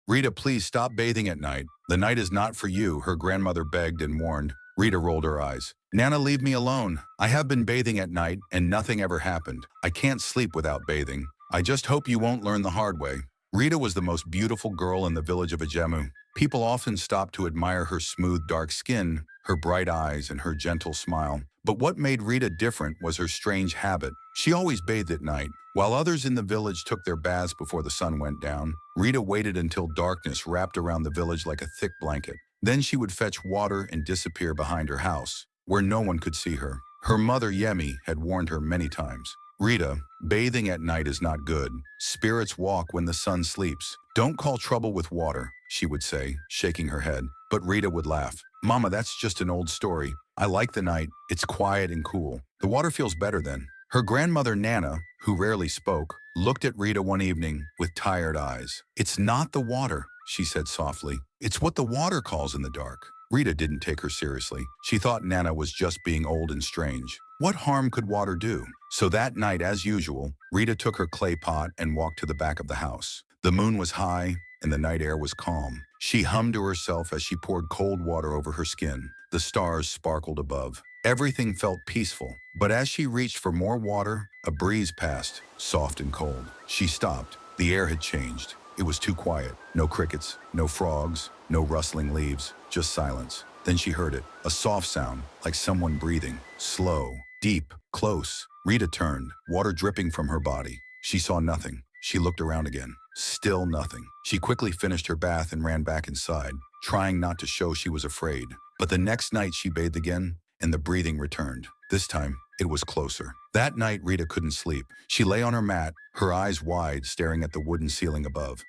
Rita, please stop bathing at night. The night is not for you, her grandmother begged and warned. Rita rolled her eyes. Nana, leave me alone. I have been bathing at night and nothing ever happened. I can't sleep without bathing. I just hope you won't learn the hard way. Rita was the most beautiful girl in the village of Ajemu. People often stopped to admire her smooth, dark skin, her bright eyes, and her gentle smile. But what made Rita different was her strange habit. She always bathed at night. While others in the village took their baths before the sun went down, Rita waited until darkness wrapped around the village like a thick blanket. Then she would fetch water and disappear behind her house, where no one could see her. Her mother, Yemi, had warned her many times. Rita, bathing at night is not good. Spirits walk when the sun sleeps. Don't call trouble with water, she would say, shaking her head. But Rita would laugh. Mama, that's just an old story. I like the night. It's quiet and cool. The water feels better then. Her grandmother, Nana, who rarely spoke, looked at Rita one evening with tired eyes. It's not the water, she said softly. It's what the water calls in the dark. Rita didn't take her seriously. She thought Nana was just being old and strange. What harm could water do? So that night, as usual, Rita took her clay pot and walked to the back of the house. The moon was high and the night air was calm. She hummed to herself as she poured cold water over her skin. The stars sparkled above. Everything felt peaceful. But as she reached for more water, a breeze passed, soft and cold. She stopped. The air had changed. It was too quiet. No crickets, no frogs, no rustling leaves, just silence. Then she heard it, a soft sound, like someone breathing. Slow, deep, close. Rita turned, water dripping from her body. She saw nothing. She looked around again. Still nothing. She quickly finished her bath and ran back inside, trying not to show she was afraid. But the next night she bathed again, and the breathing returned. This time, it was closer. That night, Rita couldn't sleep. She lay on her mat, her eyes wide, staring at the wooden ceiling above.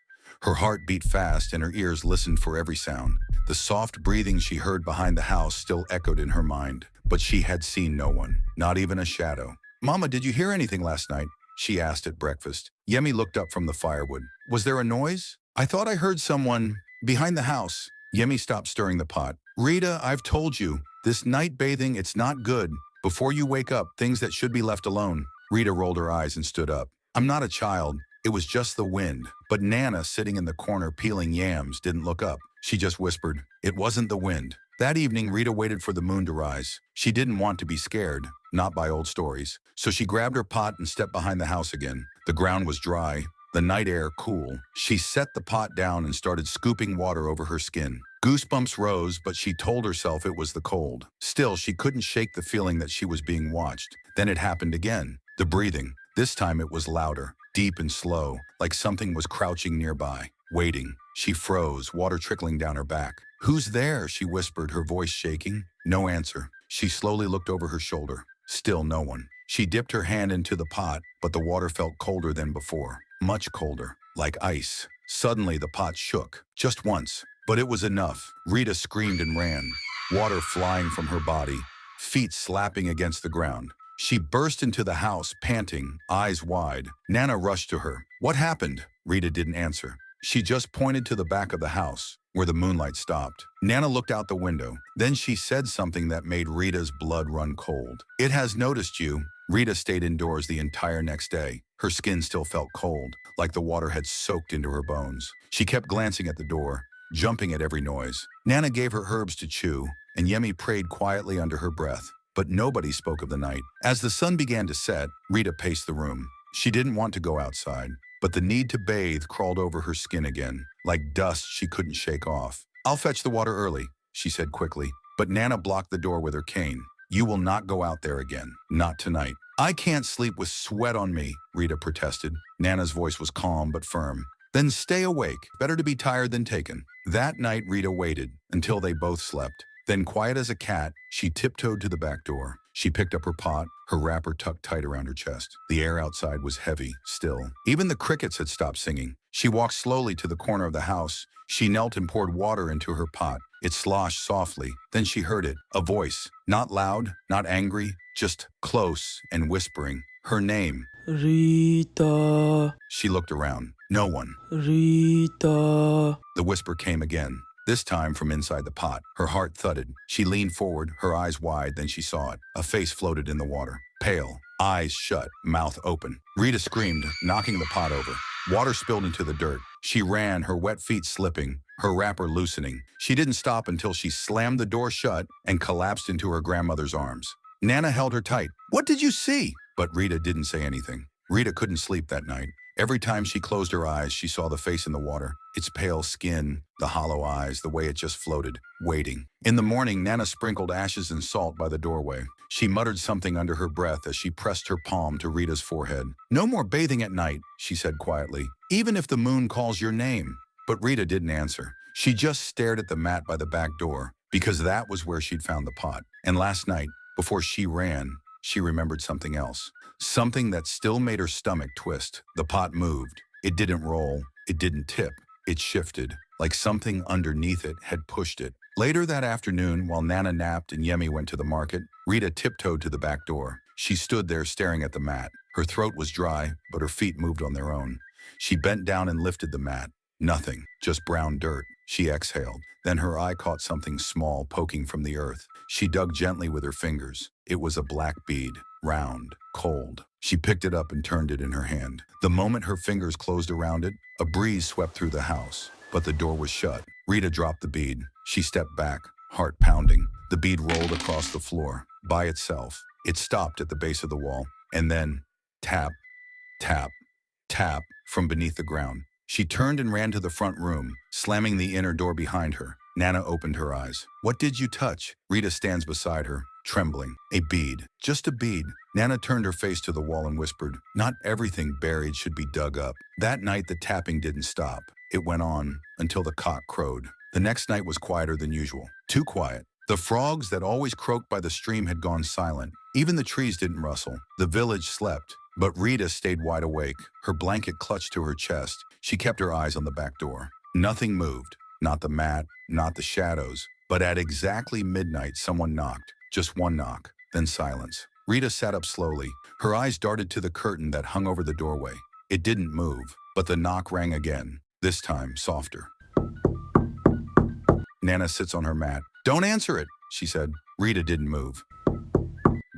Her heart beat fast and her ears listened for every sound. The soft breathing she heard behind the house still echoed in her mind. But she had seen no one, not even a shadow. Mama, did you hear anything last night? She asked at breakfast. Yemi looked up from the firewood. Was there a noise? I thought I heard someone behind the house. Yemi stopped stirring the pot. Rita, I've told you, this night bathing, it's not good. Before you wake up, things that should be left alone. Rita rolled her eyes and stood up. I'm not a child. It was just the wind. But Nana, sitting in the corner peeling yams, didn't look up. She just whispered, it wasn't the wind. That evening, Rita waited for the moon to rise. She didn't want to be scared, not by old stories. So she grabbed her pot and stepped behind the house again. The ground was dry, the night air cool. She set the pot down and started scooping water over her skin. Goosebumps rose, but she told herself it was the cold. Still, she couldn't shake the feeling that she was being watched. Then it happened again. The breathing. This time it was louder, deep and slow, like something was crouching nearby, waiting. She froze, water trickling down her back. Who's there? She whispered, her voice shaking. No answer. She slowly looked over her shoulder. Still no one. She dipped her hand into the pot, but the water felt colder than before. Much colder, like ice. Suddenly the pot shook, just once. But it was enough. Rita screamed and ran, water flying from her body, feet slapping against the ground. She burst into the house, panting, eyes wide. Nana rushed to her. What happened? Rita didn't answer. She just pointed to the back of the house, where the moonlight stopped. Nana looked out the window. Then she said something that made Rita's blood run cold. It has noticed you. Rita stayed indoors the entire next day. Her skin still felt cold, like the water had soaked into her bones. She kept glancing at the door, jumping at every noise. Nana gave her herbs to chew, and Yemi prayed quietly under her breath. But nobody spoke of the night. As the sun began to set, Rita paced the room. She didn't want to go outside, but the need to bathe crawled over her skin again, like dust she couldn't shake off. I'll fetch the water early, she said quickly. But Nana blocked the door with her cane. You will not go out there again. Not tonight. I can't sleep with sweat on me, Rita protested. Nana's voice was calm but firm. Then stay awake. Better to be tired than taken. That night, Rita waited until they both slept. Then, quiet as a cat, she tiptoed to the back door. She picked up her pot, her wrapper tucked tight around her chest. The air outside was heavy, still. Even the crickets had stopped singing. She walked slowly to the corner of the house. She knelt and poured water into her pot. It sloshed softly. Then she heard it, a voice. Not loud, not angry, just close and whispering. Her name. Rita. She looked around. No one. Rita. The whisper came again. This time from inside the pot. Her heart thudded. She leaned forward, her eyes wide, then she saw it. A face floated in the water. Pale, eyes shut, mouth open. Rita screamed, knocking the pot over. Water spilled into the dirt. She ran, her wet feet slipping, her wrapper loosening. She didn't stop until she slammed the door shut and collapsed into her grandmother's arms. Nana held her tight. "What did you see?" But Rita didn't say anything. Rita couldn't sleep that night. Every time she closed her eyes, she saw the face in the water, its pale skin, the hollow eyes, the way it just floated, waiting. In the morning, Nana sprinkled ashes and salt by the doorway. She muttered something under her breath as she pressed her palm to Rita's forehead. "No more bathing at night," she said quietly, "even if the moon calls your name." But Rita didn't answer. She just stared at the mat by the back door, because that was where she'd found the pot. And last night, before she ran, she remembered something else. Something that still made her stomach twist. The pot moved. It didn't roll. It didn't tip. It shifted, like something underneath it had pushed it. Later that afternoon, while Nana napped and Yemi went to the market, Rita tiptoed to the back door. She stood there staring at the mat. Her throat was dry, but her feet moved on their own. She bent down and lifted the mat. Nothing, just brown dirt. She exhaled. Then her eye caught something small poking from the earth. She dug gently with her fingers. It was a black bead, round, cold. She picked it up and turned it in her hand. The moment her fingers closed around it, a breeze swept through the house. But the door was shut. Rita dropped the bead. She stepped back, heart pounding. The bead rolled across the floor, by itself. It stopped at the base of the wall. And then, tap, tap, tap, from beneath the ground. She turned and ran to the front room, slamming the inner door behind her. Nana opened her eyes. "What did you touch?" Rita stands beside her, trembling. "A bead. Just a bead." Nana turned her face to the wall and whispered, "Not everything buried should be dug up." That night the tapping didn't stop. It went on until the cock crowed. The next night was quieter than usual. Too quiet. The frogs that always croaked by the stream had gone silent. Even the trees didn't rustle. The village slept. But Rita stayed wide awake, her blanket clutched to her chest. She kept her eyes on the back door. Nothing moved. Not the mat, not the shadows. But at exactly midnight, someone knocked. Just one knock, then silence. Rita sat up slowly. Her eyes darted to the curtain that hung over the doorway. It didn't move, but the knock rang again, this time softer. Nana sits on her mat. "Don't answer it," she said. Rita didn't move.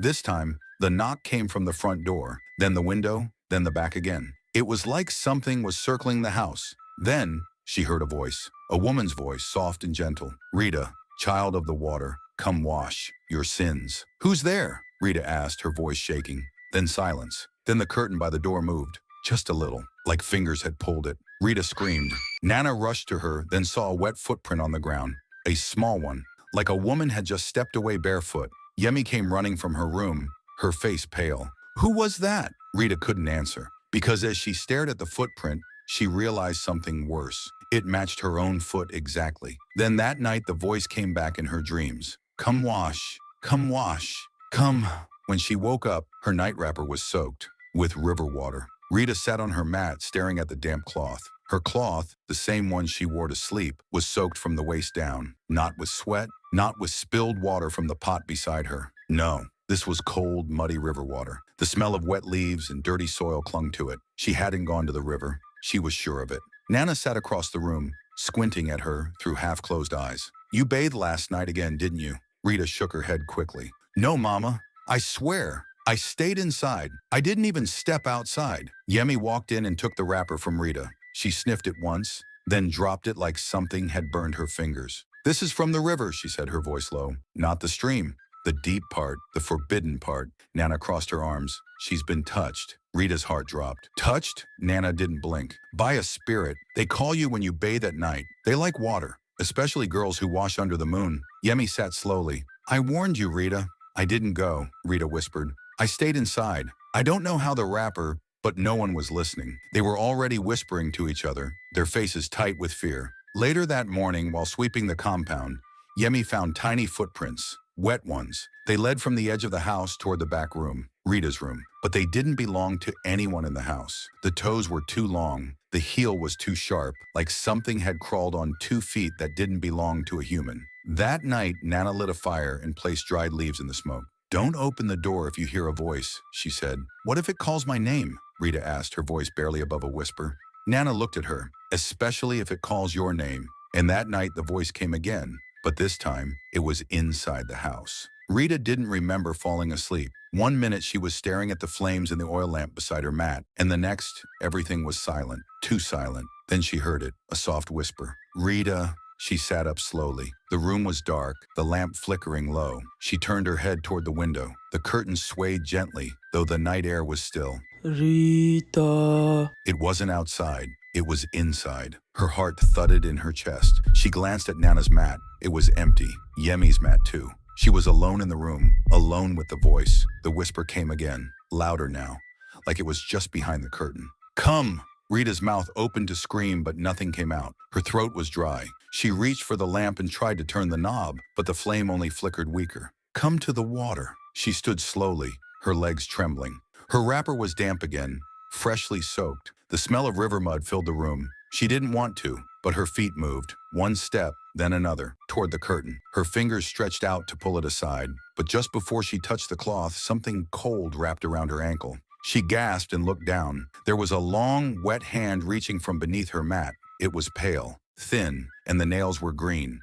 This time, the knock came from the front door, then the window, then the back again. It was like something was circling the house. Then, she heard a voice, a woman's voice, soft and gentle. "Rita, child of the water, come wash your sins." "Who's there?" Rita asked, her voice shaking. Then silence. Then the curtain by the door moved, just a little, like fingers had pulled it. Rita screamed. Nana rushed to her, then saw a wet footprint on the ground. A small one, like a woman had just stepped away barefoot. Yemi came running from her room, her face pale. "Who was that?" Rita couldn't answer, because as she stared at the footprint, she realized something worse. It matched her own foot exactly. Then that night the voice came back in her dreams. "Come wash, come wash, come." When she woke up, her night wrapper was soaked with river water. Rita sat on her mat staring at the damp cloth. Her cloth, the same one she wore to sleep, was soaked from the waist down, not with sweat, not with spilled water from the pot beside her. No, this was cold, muddy river water. The smell of wet leaves and dirty soil clung to it. She hadn't gone to the river. She was sure of it. Nana sat across the room, squinting at her through half-closed eyes. "You bathed last night again, didn't you?" Rita shook her head quickly. "No, Mama. I swear. I stayed inside. I didn't even step outside." Yemi walked in and took the wrapper from Rita. She sniffed it once, then dropped it like something had burned her fingers. "This is from the river," she said, her voice low. "Not the stream. The deep part, the forbidden part." Nana crossed her arms. "She's been touched." Rita's heart dropped. "Touched?" Nana didn't blink. "By a spirit. They call you when you bathe at night. They like water, especially girls who wash under the moon." Yemi sat slowly. "I warned you, Rita." "I didn't go," Rita whispered. "I stayed inside. I don't know how the wrapper..." But no one was listening. They were already whispering to each other, their faces tight with fear. Later that morning, while sweeping the compound, Yemi found tiny footprints, wet ones. They led from the edge of the house toward the back room, Rita's room. But they didn't belong to anyone in the house. The toes were too long. The heel was too sharp, like something had crawled on 2 feet that didn't belong to a human. That night, Nana lit a fire and placed dried leaves in the smoke. "Don't open the door if you hear a voice," she said. "What if it calls my name?" Rita asked, her voice barely above a whisper. Nana looked at her. "Especially if it calls your name." And that night the voice came again, but this time it was inside the house. Rita didn't remember falling asleep. 1 minute she was staring at the flames in the oil lamp beside her mat, and the next, everything was silent, too silent. Then she heard it, a soft whisper. Rita. She sat up slowly. The room was dark, the lamp flickering low. She turned her head toward the window. The curtains swayed gently, though the night air was still. Rita. It wasn't outside. It was inside. Her heart thudded in her chest. She glanced at Nana's mat. It was empty. Yemi's mat, too. She was alone in the room, alone with the voice. The whisper came again, louder now, like it was just behind the curtain. Come! Rita's mouth opened to scream, but nothing came out. Her throat was dry. She reached for the lamp and tried to turn the knob, but the flame only flickered weaker. Come to the water. She stood slowly, her legs trembling. Her wrapper was damp again, freshly soaked. The smell of river mud filled the room. She didn't want to, but her feet moved. One step, then another, toward the curtain. Her fingers stretched out to pull it aside, but just before she touched the cloth, something cold wrapped around her ankle. She gasped and looked down. There was a long, wet hand reaching from beneath her mat. It was pale, thin, and the nails were green.